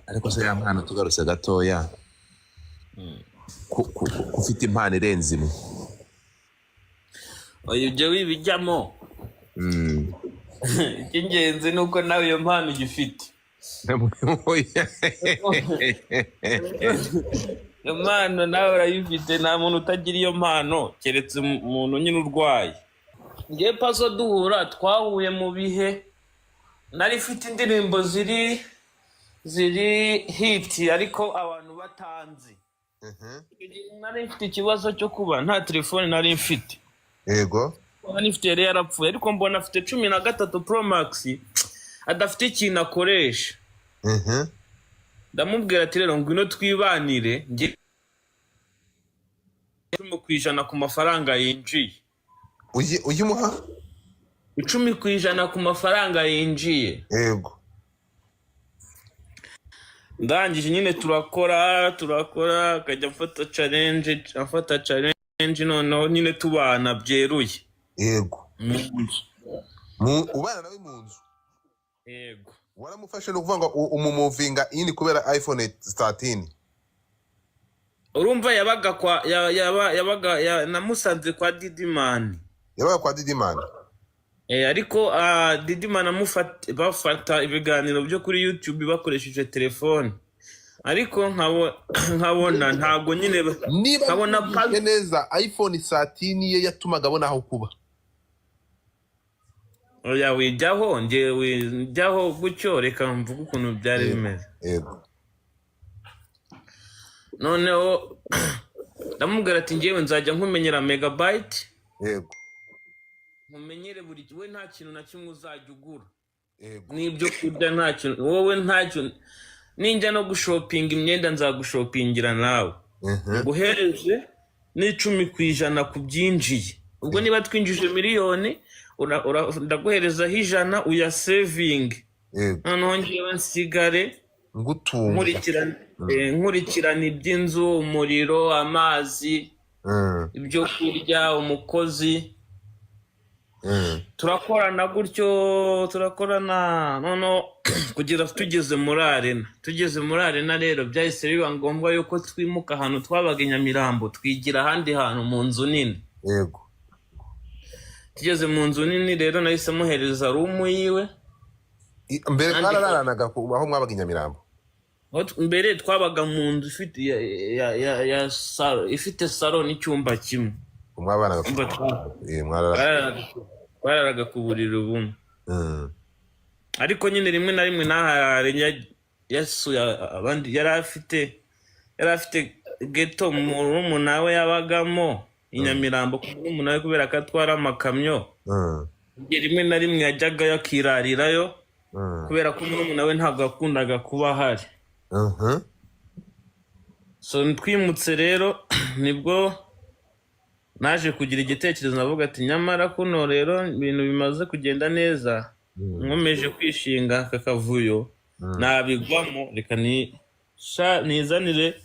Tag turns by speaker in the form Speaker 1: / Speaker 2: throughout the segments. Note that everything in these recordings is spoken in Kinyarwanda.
Speaker 1: ariko se ya mpano tugarutse gatoya ufite impano irenze imwe
Speaker 2: ibyo wibijyamo icy'ingenzi ni uko nawe iyo mpano ugifite. Iyo mpano nawe urayifite, nta muntu utagira iyo mpano keretse umuntu nyine urwaye. Ngewe Pazo duhura twahuye mu bihe nari mfite indirimbo ziri hiti ariko abantu batanzi. Nari mfite ikibazo cyo kuba nta telefone nari mfite.
Speaker 1: Yego.
Speaker 2: Nari mfite yari yarapfuye ariko mbona afite 13 Pro Max adafite ikintu akoresha. Ndamubwira ati rero ngwino twibanire nge 10% ku mafaranga yinjiye.
Speaker 1: Uyimuha
Speaker 2: 10% ku mafaranga yinjiye.
Speaker 1: Yego.
Speaker 2: Ndangije nyine turakora akajya afata challenge noneho nyine tubana byeruye.
Speaker 1: Yego. Ubana nawe mu nzu.
Speaker 2: Yego.
Speaker 1: Waramufashe no kuvuga ngo umumuvinga ini kubera iPhone 13.
Speaker 2: Urumva yabaga namusanze kwa Didimani.
Speaker 1: Yabaga kwa Didimani.
Speaker 2: Ariko Didimani bafata ibiganiro byo kuri YouTube bakoresheje telefone. Ariko nkabona ntago nyine nkabona
Speaker 1: neza iPhone 13 ye yatumaga abona aho kuba.
Speaker 2: Oya wijyaho wijyaho gucyo reka mvuga ukuntu byari bimeze.
Speaker 1: Yego.
Speaker 2: Noneho ndamubwira ati ngewe nzajya nkumenyera megabyte.
Speaker 1: Yego.
Speaker 2: Nkumenyere buri we nta kintu na kimwe uzajya ugura.
Speaker 1: Yego.
Speaker 2: Nibyo kurya nta kintu wowe ntacyo ninjya no gushopinga imyenda nzagushopingira nawe. Guhereze ni 10% ku byinjiye. Ubwo niba twinjije miliyoni ndaguhereza 100 uya saving. Noneho ngewe nsigare nkurikirana iby'inzu, umuriro, amazi, ibyo kurya, umukozi. Turakorana gutyo turakorana noneho kugira tugeze muri arena rero byahise biba ngombwa yuko twimuka ahantu twabaga Nyamirambo twigira ahandi hantu mu nzu nini.
Speaker 1: Yego.
Speaker 2: Tugeze mu nzu nini rero nahise muhereza room yiwe.
Speaker 1: Mbere twararanaga aho mwabaga Nyamirambo.
Speaker 2: Mbere twabaga mu nzu ifite salon n'icyumba kimwe.
Speaker 1: Mwabanaga
Speaker 2: bararaga ku buriri bumwe. Ariko nyine rimwe na rimwe nahare yasuye abandi yari afite ghetto mu nawe yabagamo Nyamirambo mu nawe kubera ko atwara amakamyo. Rimwe na rimwe yajyaga yakirarirayo kubera ko mu nawe ntabwo akundaga kuba ahari. So twimutse rero nibwo naje kugira igitekerezo navuga ati nyamara kuno rero ibintu bimaze kugenda neza nkomeje kwishinga kakavuyo nabigwamo reka nizanire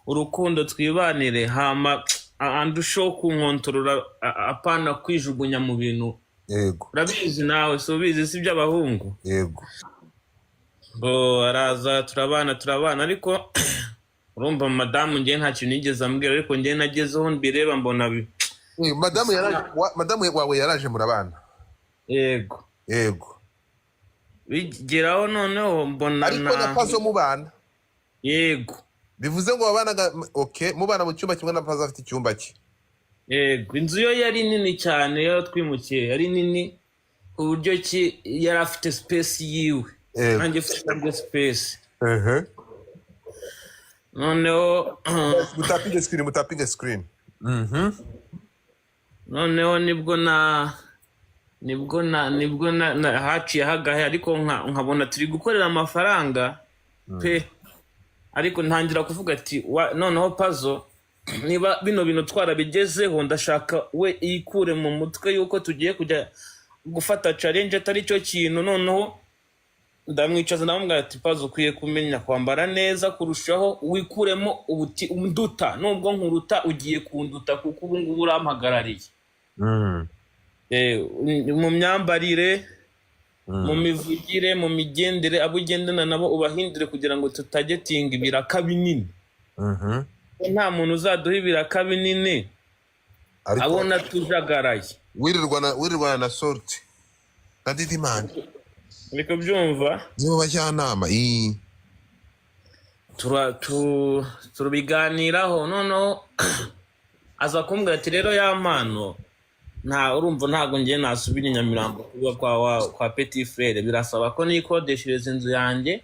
Speaker 2: urukundo twibanire hama andusho kunkontorora apana kwijugunya mu bintu.
Speaker 1: Yego.
Speaker 2: Urabizi nawe so bizi si by'abahungu.
Speaker 1: Yego.
Speaker 2: Araza turabana ariko urumva madamu ngiye nta kintu nigeze ambwira ariko ngiye nagezeho mbireba mbona
Speaker 1: madamu wawe yaraje murabana.
Speaker 2: Yego.
Speaker 1: Yego.
Speaker 2: Bigeraho noneho mbona
Speaker 1: ariko na Pazo mubana.
Speaker 2: Yego.
Speaker 1: Bivuze ngo wabanaga mubana mu cyumba kimwe na Pazo afite icyumba cye.
Speaker 2: Yego. Inzu yo yari nini cyane yo twimukiye yari nini uburyo ki yari afite space yiwe. Nanjye mfite space. Noneho
Speaker 1: mutapinge screen.
Speaker 2: Noneho nibwo haciye hagahe ariko nkabona turi gukorera amafaranga pe. Ariko ntangira kuvuga ati noneho Pazo niba bino bintu twarabigezeho ndashaka we ikure mu mutwe yuko tugiye kujya gufata challenge atari cyo kintu. Noneho ndamwicaza ndamubwira ati Pazo ukwiye kumenya kwambara neza kurushaho wikuremo unduta nubwo nkuruta ugiye kunduta kuko ubu ngubu urampagarariye. Mu myambarire mu mivugire mu migendere abo ugendana nabo ubahindure kugira ngo tutagetinga ibiraka binini. Nta muntu uzaduha ibiraka binini abona tujagaraye
Speaker 1: wirirwana na sorti na Didimani
Speaker 2: ariko byumva
Speaker 1: nibo bajyanama
Speaker 2: turabiganiraho noneho aza kumbwira ati rero ya mpano urumva ntago ngiye nasubira Nyamirambo kuba kwa Petit Frere birasaba ko nikodeshereza inzu yanjye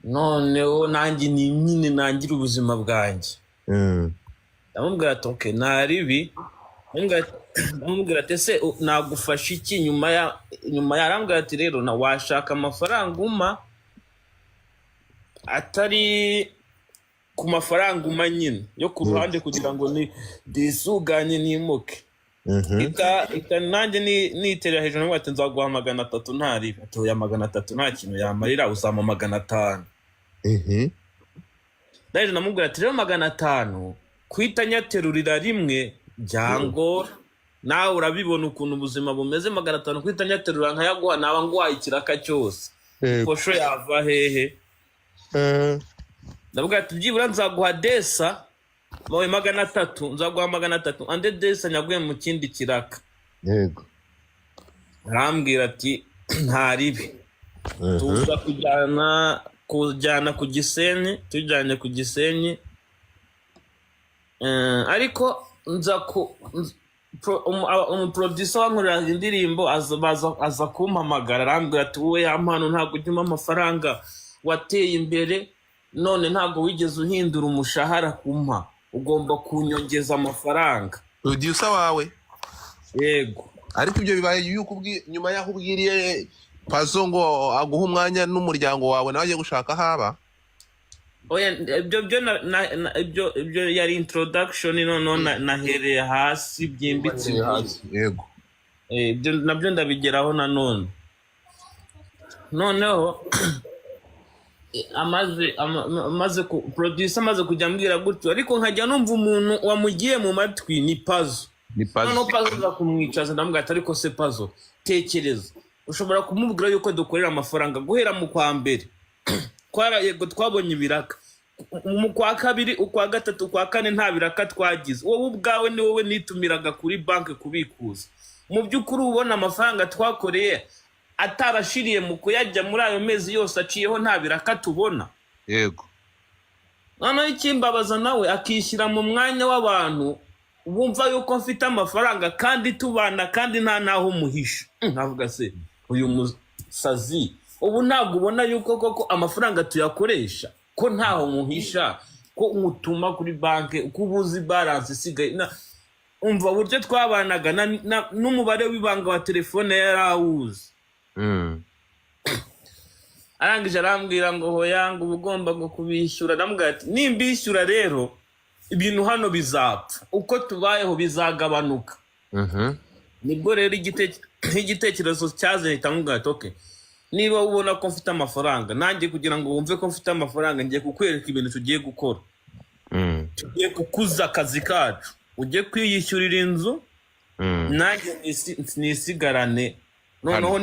Speaker 2: noneho nanjye nyine nangira ubuzima bwanjye. Ndamubwira ati okay naribi ndamubwira ati ese nagufasha iki nyuma yarambwira ati rero na washaka amafaranga uma atari ku mafaranga uma nyine yo ku ruhande kugira ngo disuganye nimuke nanjye niterera hejuru ngo ati nzaguha 300 ntaribi ati ya 300 nta kintu yamarira uzama 500. Ndaje namubwira ati rero 500 kwita nyaterurira rimwe byango nawe urabibona ukuntu ubuzima bumeze 500 kwita nyaterura nkayaguha naba ngwaye ikiraka cyose kosho yava hehe. Ndavuga ati byibura nzaguha desa mawe 300 nzaguha 300 ande desa nyaguye mu kindi kiraka.
Speaker 1: Yego
Speaker 2: arambwira ati ntaribi tuza kujyana ku Gisenyi tujyanye ku Gisenyi ariko nza umuproducer wankorera indirimbo aza kumpamagara arambwira ati wowe ya mpano ntabwo ujyuma amafaranga wateye imbere none ntabwo wigeze uhindura umushahara kumpa ugomba kunyongeza amafaranga.
Speaker 1: Producer wawe
Speaker 2: yego
Speaker 1: ariko ibyo bibaye nyuma yaho ubwiriye Pazo ngo aguha umwanya n'umuryango wawe nawe agiye gushaka haba.
Speaker 2: Oya ibyo yari introduction none nahereye hasi byimbitse.
Speaker 1: Yego
Speaker 2: ibyo nabyo ndabigeraho nanone noneho amaze producer amaze kujya ambwira gutyo ariko nkajya numva umuntu wamugiye mu matwi ni Pazo. Noneho Pazo za kumwicaza ndamubwira ati ariko se Pazo tekereza ushobora kumubwira yuko dukorera amafaranga guhera mu kwa mbere yego twabonye ibiraka mu kwa kabiri ukwa gatatu ukwa kane nta biraka twagize wowe ubwawe ni wowe nitumiraga kuri banki kubikuza mu by'ukuri ubona amafaranga twakoreye atarashiriye mu kuyajya muri ayo mezi yose aciyeho nta biraka tubona.
Speaker 1: Yego
Speaker 2: noneho ikimbabaza nawe akishyira mu mwanya w'abantu bumva yuko mfite amafaranga kandi tubana kandi nta naho muhisha. Nkavuga se uyu musazi ubu ntabwo ubona yuko koko amafaranga tuyakoresha ko ntaho muhisha ko umutuma kuri banki uko ubuzi balance isigaye umva buryo twabanaga n'umubare w'ibanga wa telefone yarawuzi. Arangije arambwira ngo hoya ngo ugomba ngo kubishyura. Ndamubwira ati nimbishyura rero ibintu hano bizapfa uko tubayeho bizagabanuka. Nibwo rero igitekerezo cyaze ndamubwira ati okay niba ubona ko mfite amafaranga nanjye kugira ngo wumve ko mfite amafaranga ngiye kukwereka ibintu tugiye gukora. Tugiye kukuza akazi kacu ujye kwiyishyurira inzu nanjye nisigarane. Noneho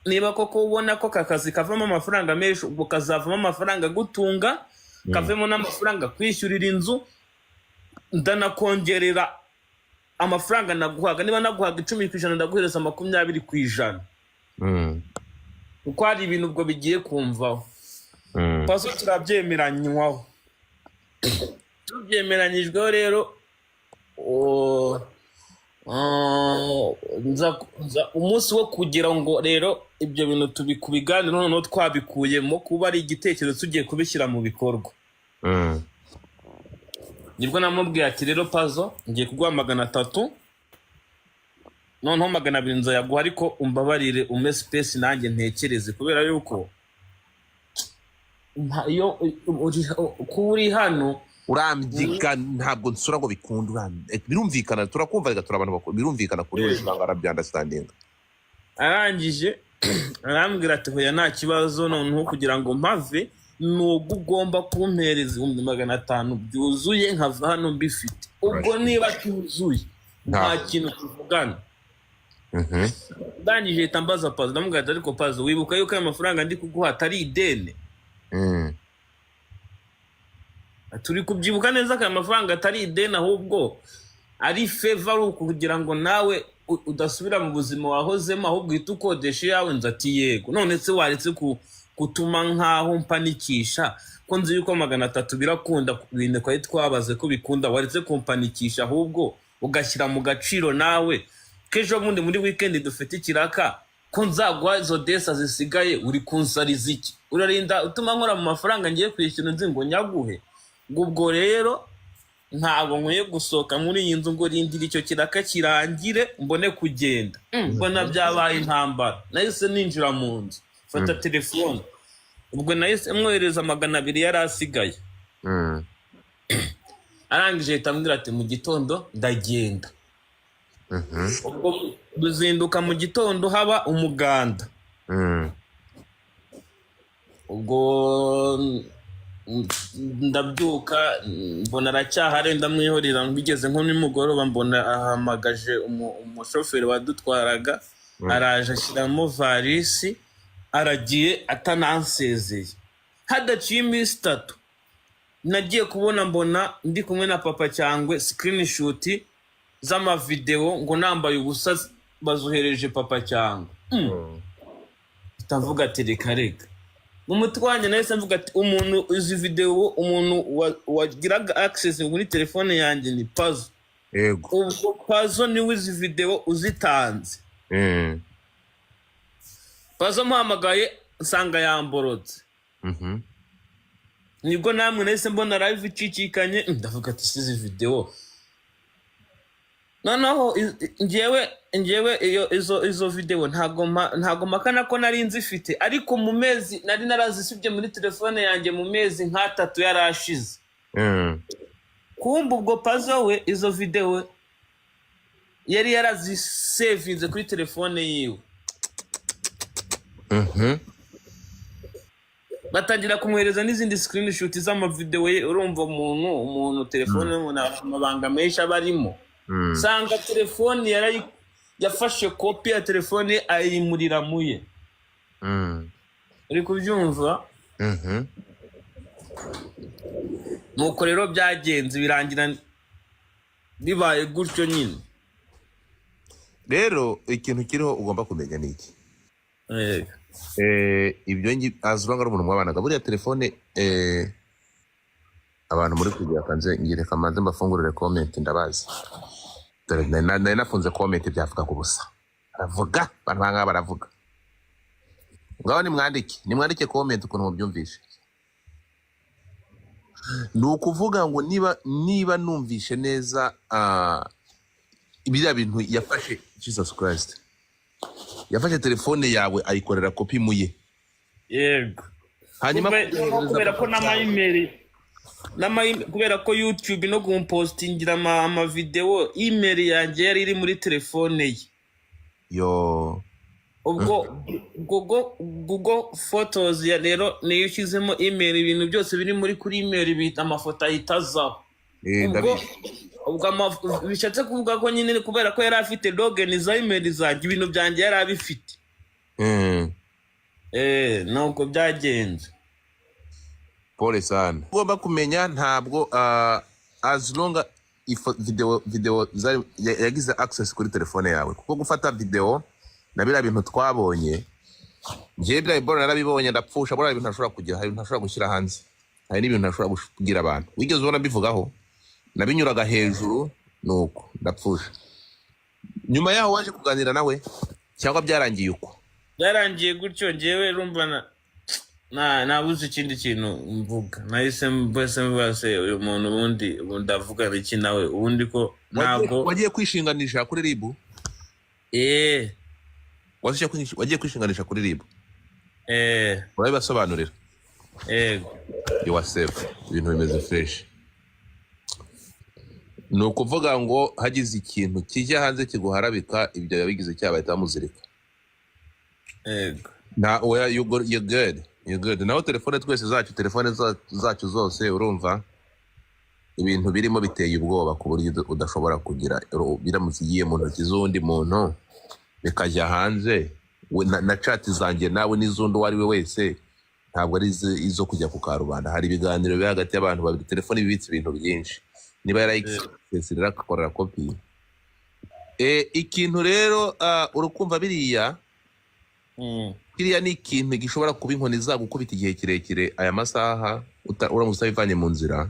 Speaker 2: niba koko ubona ko kakazi kavamo amafaranga menshi ubwo kazavamo amafaranga gutunga kavemo n'amafaranga kwishyurira inzu ndanakongerera amafaranga naguhaga niba naguhaga 10% ndaguhereza 20%. Kuko hari ibintu ubwo bigiye kumvaho. Pazo turabyemeranywaho tubyemeranyijweho rero umunsi wo kugira ngo rero ibyo bintu tubikubiganira noneho twabikuyemo kuba ari igitekerezo tugiye kubishyira mu bikorwa. Nibwo namubwiye ati rero Pazo ngiye kuguha 300 noneho 200 nzayaguha ariko umbabarire ume space nanjye ntekereze kubera yuko iyo kuri hano
Speaker 1: urambyiga ntabwo nsura ngo bikunda birumvikana turakumva rega turabana bakuru birumvikana kuri wese bangara understanding.
Speaker 2: Arangije arambwira ati hoya nta kibazo noneho kugira ngo mpave nugo ugomba kumpereza 500 byuzuye nkava hano mbifite ubwo niba cyuzuye nta kintu tuvugana. ndangije hita mbaza Pazo ndamubwira ati ariko Pazo wibuka yuko ayo mafaranga ndi kuguha atari ideni turi kubyibuka neza ko ayo mafaranga atari ideni ahubwo ari favor kugira ngo nawe udasubira mu buzima wahozemo ahubwo uhita ukodesha yawe nza ati yego none se waretse kutuma nkaho mpanikisha ko nzi yuko 300 birakunda ibintu kwa twabaze ko bikunda waretse kumpanikisha ahubwo ugashyira mu gaciro nawe kejo bundi muri weekend dufite ikiraka ko nzagwa izo desa zisigaye uri kunsariza iki urarinda utuma nkora mu mafaranga ngiye kwishyura nzi ngo nyaguhe ubwo rero ntabwo nkwiye gusohoka muri iyi nzu ngo rindira icyo kiraka kirangire mbone kugenda mbona byabaye intambara nahise ninjira mu nzu fata telefone ubwo nahise mwohereza 200 yari asigaye arangije itambwira ati mu gitondo ndagenda ubwo duzinduka mu gitondo haba umuganda ubwo ndabyuka mbona aracyahari ndamwihorera ngigeze nko nimugoroba mbona ahamagaje umushoferi wadutwaraga araje ashyiramo varisi aragiye atanansezeye hadaciye iminsi 3 nagiye kubona mbona ndi kumwe na papa cyangwe screenshot z'amavideo ngo nambaye ubusa bazuhereje papa cyangwe itavuga ati reka mu mutwanye nahise mvuga ati umuntu izi video umuntu wagiraga access muri telefone yanjye ni Pazo
Speaker 1: yego
Speaker 2: ubwo Pazo ni wizi video uzitanze Pazo muhamagaye nsanga yamborotse nibwo namwe nahise mbona live icikikanye ndavuga ati sizi video noneho njyewe izo video ntago makana ko nari nzifite ariko mu mezi nari narazisibye muri telefone yanjye mu mezi nka 3 yarashize kumba ubwo Pazo we izo video yari yarazisevinze kuri telefone yiwe batangira kumwereza n'izindi screenshot z'amavideo ye urumva umuntu telefone y'umuntu amabanga menshi abarimo sanga telefone yafashe copy ya telefone ayimurira muye uri kubyumva nuko rero byagenze birangira bibaye gutyo nyine
Speaker 1: rero ikintu kiriho ugomba kumenya niki ibyo azuranga ari umuntu mwabanaga buriya telefone abantu muri kugira kanze ngireka manze mbafungurire comment ndabazi nari nafunze comment byavuga ku busa aravuga abantu banga baravuga ngaho nimwandike comment ukuntu mubyumvishe nukuvuga ngo niba numvishe neza ibiriya bintu yafashe Jesus Christ yafashe telefone yawe ayikorera kopi muye
Speaker 2: yego
Speaker 1: hanyuma
Speaker 2: kubera ko kubera ko YouTube no kumpostingira ama video email yanjye yari iri muri telefone ye
Speaker 1: yo
Speaker 2: ubwo Google Photos ya rero niyo ushyizemo email ibintu byose biri muri kuri email bita amafoto ahitazaho ubwo bishatse kuvuga ko nyine kubera ko yari afite login za email zanjye ibintu byanjye yari abifite nuko byagenze
Speaker 1: pole sana ugomba kumenya ntabwo as long video yagize access kuri telefone yawe kuko gufata video na bira bintu twabonye ngiye bya ibora narabibonye ndapfusha bora ibintu ntashobora kugira hari ntashobora gushyira hanze hari n'ibintu ntashobora kugira abantu wigeze ubona bivugaho nabinyuraga hejuru nuko ndapfusha nyuma yaho waje kuganira nawe cyangwa byarangiye uko
Speaker 2: byarangiye gutyo ngewe rumva nabuze ikindi kintu mvuga nahise mbese uyu muntu ubundi avuga iki nawe ubundi ko ntabwo
Speaker 1: wagiye kwishinganisha kuri RIB wagiye kwishinganisha kuri RIB urabibasobanurira you are safe ibintu bimeze fresh ni ukuvuga ngo hagize ikintu kijya hanze kiguharabika ibyo yabigize cyabahita bamuzirika na you're good naho telefone twese zacu zose urumva ibintu birimo biteye ubwoba ku buryo udashobora kugira biramutse igiye mu ntoki z'undi muntu bikajya hanze na chat zanjye nawe n'izundi uwo ari we wese ntabwo ari izo kujya ku karubanda. Hari ibiganiro biri hagati y'abantu babiri, telefone ibitse ibintu byinshi, niba yarayikesera akakorera kopi. Ikintu rero urukumva biriya ni ikintu gishobora kuba inkoni zagukubita igihe kirekire. Aya masaha uramutse ubivanye mu nzira,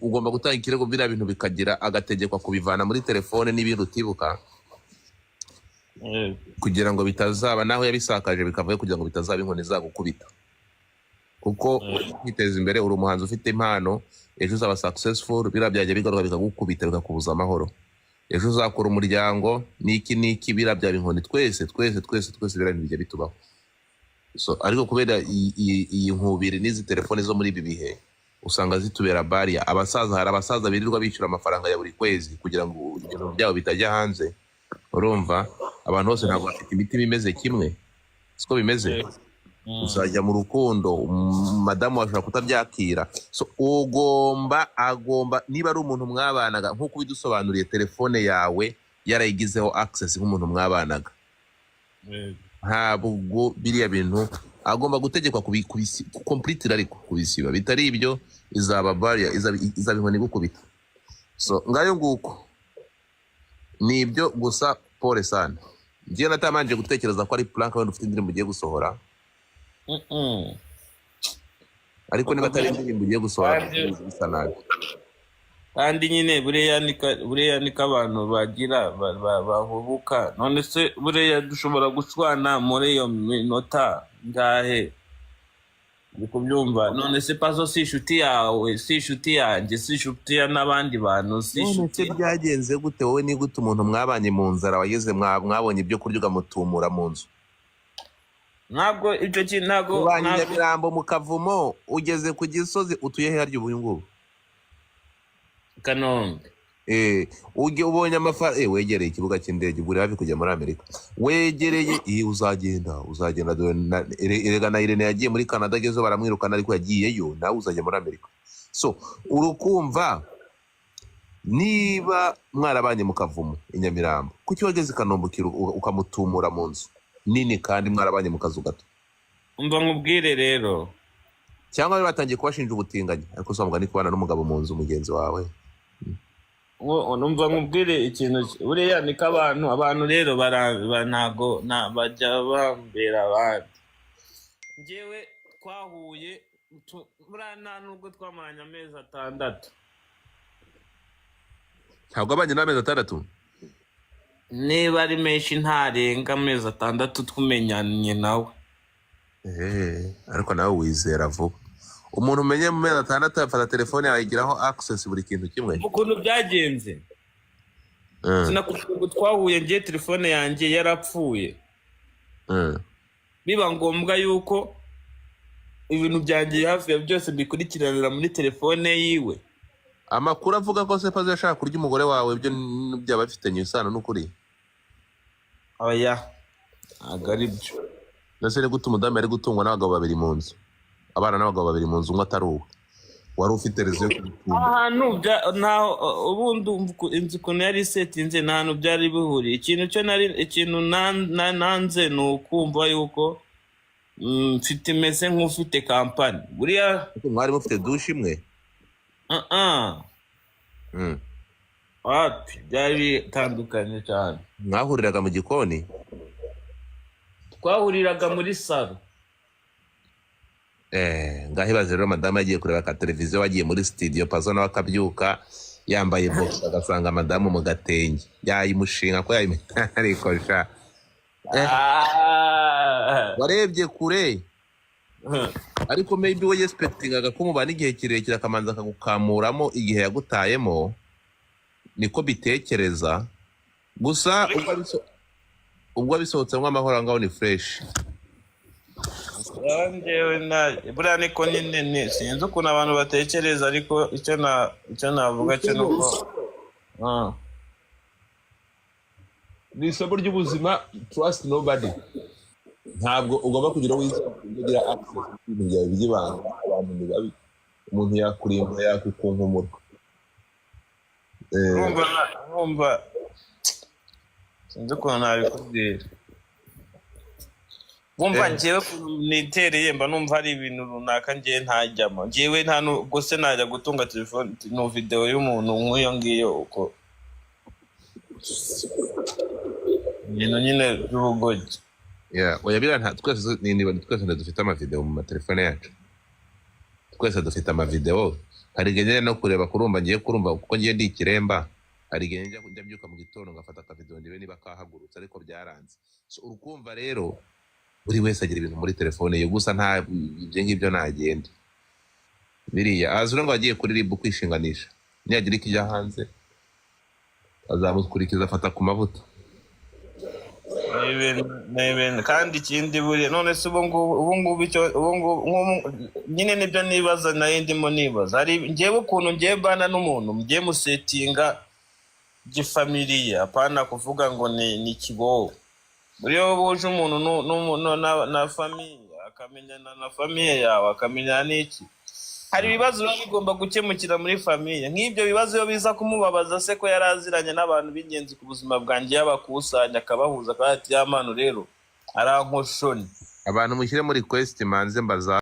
Speaker 1: ugomba gutanga ikirego, biriya bintu bikagira agategekwa kubivana muri telefone n'ibindi utibuka, kugira ngo bitazaba naho yabisakaje bikavuye, kugira ngo bitazaba inkoni zagukubita. Kuko kwiteza imbere, uri umuhanzi ufite impano, ejo uzaba successful, biriya byajya bigaruka bikagukubita bikakubuza amahoro. Ejo uzakora umuryango n'iki biriya byaba inkoni. Twese biriya bijya bitubaho. So ariko kubera iyi nkubiri n'izi telefone zo muri ibi bihe usanga zitubera baria. Hari abasaza birirwa bishyura amafaranga ya buri kwezi kugira ngo ibintu byabo bitajya hanze. Urumva abantu bose ntabwo bafite imitima imeze kimwe, siko bimeze. Uzajya mu rukundo, madamu ashobora kutabyakira. So agomba niba ari umuntu mwabanaga, nk'uko bidusobanuriye, telefone yawe yarayigizeho access nk'umuntu mwabanaga, ntabwo biriya bintu agomba gutegekwa completely, ariko kubisiba bitari ibyo izaba baria, izaba inkoni gukubita. So ngayo nguko nibyo gusa. Pole sana, ngiye natamanje gutekereza ko ari plank wenda ufite indirimbo ugiye gusohora, ariko niba atari indirimbo ugiye gusohora bisa nabi.
Speaker 2: Kandi nyine buriya niko abantu bagira bahubuka. None se buriya dushobora gushwana muri iyo minota ngahe, ndi kubyumva. None se Pazo si inshuti yawe, si inshuti yanjye, si inshuti ya n'abandi bantu, si inshuti.
Speaker 1: None se byagenze gute wowe? Ni gute umuntu mwabanye mu nzara wageze mwabonye ibyo kurya ugamutumura mu nzu?
Speaker 2: Ntabwo icyo kintu ntabwo
Speaker 1: Nyamirambo mu Kavumo, ugeze ku Gisozi, utuye he harya ubu ngubu?
Speaker 2: Kanombe.
Speaker 1: Ubonye amafaranga, wegereye ikibuga cy'indege, uri hafi kujya muri Amerika, wegereye, uzagenda erega na Irene yagiye muri Canada, agezeho baramwirukana, ariko yagiyeyo, nawe uzajya muri Amerika. So urukumva niba mwarabanye mu Kavumo i Nyamirambo, kuki wageze Kanombe ukamutumura mu nzu nini kandi mwarabanye mu kazu gato?
Speaker 2: Umva nkubwire rero,
Speaker 1: cyangwa batangiye kubashinja ubutinganyi, ariko usanga ni kubana n'umugabo mu nzu mugenzi wawe.
Speaker 2: Numva nkubwire ikintu, buriya niko abantu rero ntago bajya bambera abandi. Njyewe twahuye buriya nubwo twamaranye amezi 6.
Speaker 1: Ntabwo abanye n'amezi 6?
Speaker 2: Niba ari menshi ntarenga amezi 6 tumenyanye nawe.
Speaker 1: Ariko nawe wizera vuba. Umuntu umenye mu mezi 6 afata telefone yayigiraho access buri kintu kimwe.
Speaker 2: Ukuntu byagenze, sinakubwira twahuye, ngiye telefone yanjye yarapfuye, biba ngombwa yuko ibintu byanjye hafi ya byose bikurikiranira muri telefone yiwe.
Speaker 1: Amakuru avuga ko se Pazo yashaka kurya umugore wawe, ibyo byaba bifitanye isano n'ukuri?
Speaker 2: Oya, ntabwo ari byo.
Speaker 1: Nase ni gute umudamu yari gutungwa n'abagabo 2 mu nzu, abana n'abagabo 2 mu nzu, umwe atari uwe? Wari ufite rezo yo kubitumba
Speaker 2: ahantu naho ubundi inzu ukuntu yari setinze nta hantu byari bihuriye. Ikintu nanze ni ukumva yuko mfite imeze nk'ufite kampani. Buriya
Speaker 1: mwari mufite dushe imwe?
Speaker 2: wapi, byari bitandukanye cyane.
Speaker 1: Mwahuriraga mu gikoni?
Speaker 2: Twahuriraga muri salo.
Speaker 1: Ngahibaze rero madamu yagiye kureba ka televiziyo, wagiye muri studio, Pazo nawe akabyuka yambaye box, agasanga madamu mu gatenge, yayimushinga ko ariko sha warebye kure. Ariko maybe we expectingaga ko mubana igihe kirekire, akamanza akagukamuramo igihe yagutayemo, niko bitekereza. Gusa ubwo bisohotsemo amahoro ngaho ni fresh.
Speaker 2: Buriya niko nyine sinzi ukuntu abantu batekereza, ariko icyo navuga cyo nuko
Speaker 1: ni isomo ry'ubuzima. Trust nobody. Ntabwo ugomba kugira wigira access ibintu byawe by'ibanga. Abantu ni babi, umuntu yakurimba yakukunkumura.
Speaker 2: Numva sinzi ukuntu nabikubwira. Wumva njyewe nitereye mba numva hari ibintu runaka njyewe ntajyamo. Njyewe nta nubwo se najya gutunga telefone no video y'umuntu nk'uyo ngiyo uko ibintu nyine by'ubugogi.
Speaker 1: oya biriya twese twese dufite amavideo mu matelefone yacu, twese dufite amavideo. Hari igihe njya no kureba kurumva, ngiye kurumva kuko ngiye ndi ikiremba, hari igihe njya mbyuka mu gitondo ngafata akavideo ndebe niba kahagurutse ariko byaranze. So urukumva rero buri wese agira ibintu muri telefone ye, gusa nta ibyo ngibyo nagenda biriya azura ngo agiye kuri RIB kwishinganisha, niyagira ikijya hanze azamukurikiza afata ku mavuta.
Speaker 2: Neben kandi ikindi buriya none se ubu ngubu nyine nibyo nibaza nayo ndimo nibaza. Hari njyewe ukuntu ngiye bana n'umuntu ngiye musetinga gifamiliye, apana kuvuga ngo ni kiboho. Buriya buje umuntu na famiye akamenyana na famiye yawe akamenya n'iki, hari ibibazo biba bigomba gukemukira muri famiye. Nk'ibyo bibazo iyo biza kumubabaza se ko yaraziranye n'abantu b'ingenzi ku buzima bwanjye, yabakusanya akabahuza akabati y'amano rero arankoshoni.
Speaker 1: Abantu mushyire muri request manze mbaza